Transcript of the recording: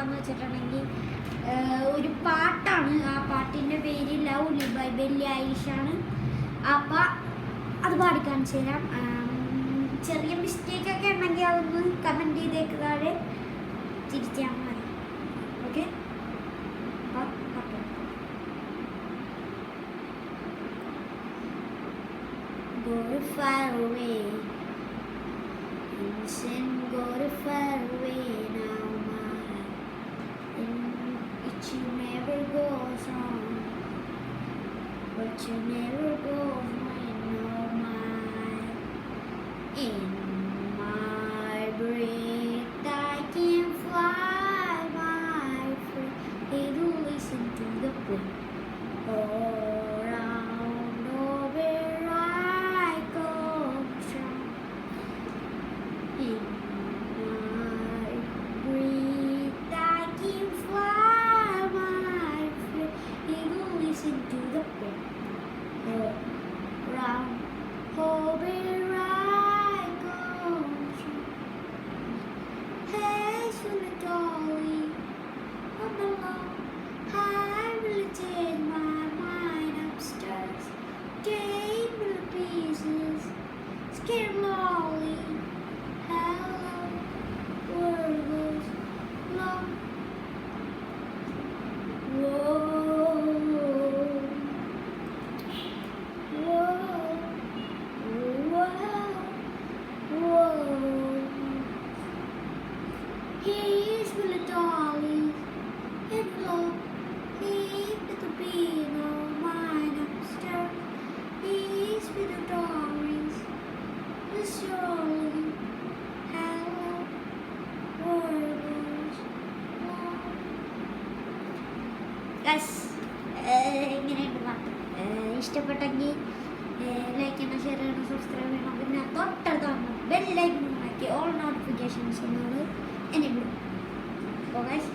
എന്താണെന്ന് വെച്ചിട്ടുണ്ടെങ്കിൽ ഒരു പാട്ടാണ്. ആ പാട്ടിൻ്റെ പേര് ലവ് ബൈ ബില്ലി ഐലിഷാണ്. അപ്പം അത് പാടിക്കാണിച്ചു തരാം. ചെറിയ മിസ്റ്റേക്കൊക്കെ ഉണ്ടെങ്കിൽ അതൊന്ന് കമൻറ്റ് ചെയ്തേക്ക് താഴെ, തിരിച്ചാൽ മതി. Okay, go far away, listen, go far away now, it you never goes on, but you never goes when no my in my breath I can fly, my friend, hey, do listen to the wind. To the wind, round, oh, where I go. Hey, sweet dolly, come along. I will take my mind upstairs, game the pieces, scared lolly. Hello, world goes long. Whoa. He's with a dolly, and love, he's with the bean on mine upstairs. He's with the dollies, the surely, hello, world goes long. Guys, ഇങ്ങനെയുണ്ട് പാട്ട്. ഇഷ്ടപ്പെട്ടെങ്കിൽ like ചെയ്യണം, share ചെയ്യണം, subscribe ചെയ്യണം. പിന്നെ തൊട്ടടുത്ത് bell lichen ആക്കി all notifications എന്നത് enable. Okay guys.